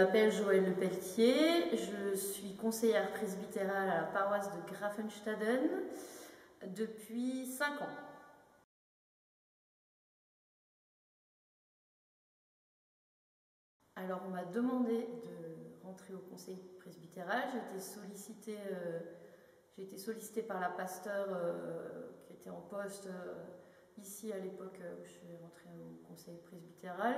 m'appelle Joëlle Lepelletier, je suis conseillère presbytérale à la paroisse de Grafenstaden depuis 5 ans. Alors on m'a demandé de rentrer au conseil presbytéral, j'ai été sollicitée par la pasteure qui était en poste ici à l'époque où je suis rentrée au conseil presbytéral.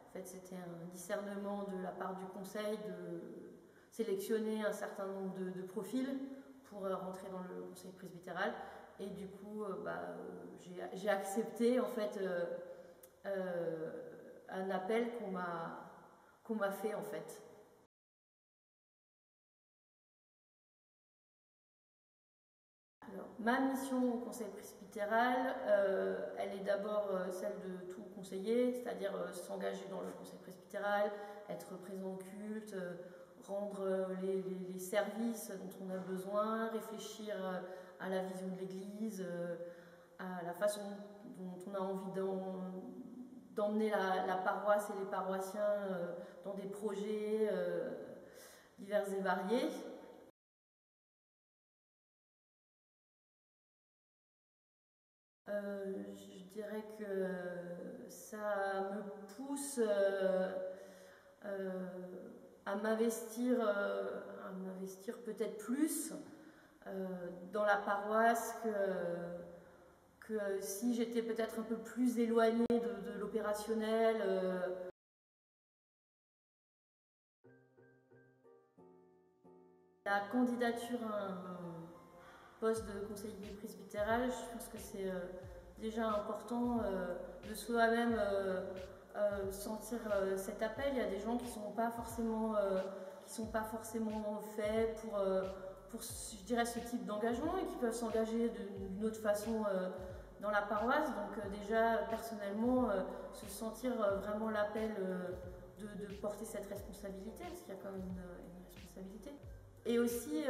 En fait, c'était un discernement de la part du conseil de sélectionner un certain nombre de profils pour rentrer dans le conseil presbytéral. Et du coup, j'ai accepté en fait un appel qu'on m'a fait en fait. Alors, ma mission au conseil presbytéral, elle est d'abord celle de tout conseiller, c'est-à-dire s'engager dans le conseil presbytéral, être présent au culte, rendre les services dont on a besoin, réfléchir à la vision de l'Église, à la façon dont on a envie d'emmener la paroisse et les paroissiens dans des projets divers et variés. Je dirais que ça me pousse à m'investir peut-être plus dans la paroisse que si j'étais peut-être un peu plus éloignée de l'opérationnel. La candidature à un poste de conseiller presbytéral, je pense que c'est déjà important de soi-même sentir cet appel. Il y a des gens qui ne sont pas forcément faits pour je dirais, ce type d'engagement et qui peuvent s'engager d'une autre façon dans la paroisse. Donc déjà, personnellement, se sentir vraiment l'appel de porter cette responsabilité, parce qu'il y a quand même une responsabilité. Et aussi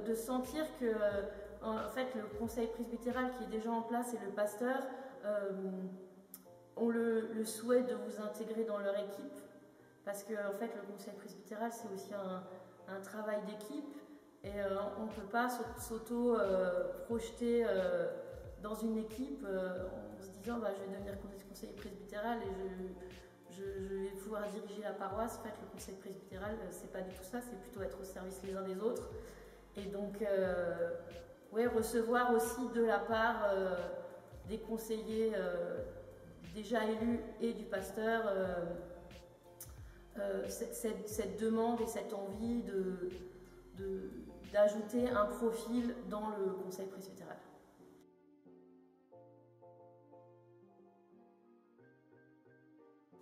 de sentir que en fait, le conseil presbytéral qui est déjà en place et le pasteur ont le souhait de vous intégrer dans leur équipe, parce que en fait, le conseil presbytéral c'est aussi un travail d'équipe et on ne peut pas s'auto-projeter dans une équipe en se disant je vais devenir conseiller presbytéral et je vais pouvoir diriger la paroisse. En fait, le conseil presbytéral, c'est pas du tout ça, c'est plutôt être au service les uns des autres. Et donc, recevoir aussi de la part des conseillers déjà élus et du pasteur cette demande et cette envie d'ajouter un profil dans le conseil presbytéral.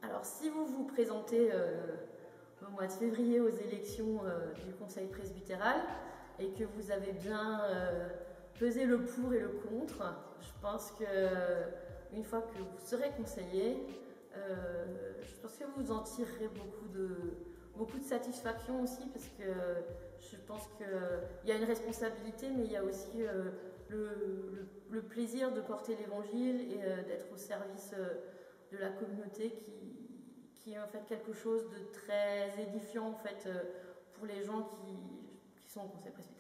Alors, si vous vous présentez au mois de février aux élections du conseil presbytéral et que vous avez bien pesé le pour et le contre, je pense qu'une fois que vous serez conseiller, je pense que vous en tirerez beaucoup de satisfaction aussi, parce que je pense qu'il y a une responsabilité, mais il y a aussi le plaisir de porter l'évangile et d'être au service de la communauté qui est en fait quelque chose de très édifiant en fait pour les gens qui sont au conseil presbytéral.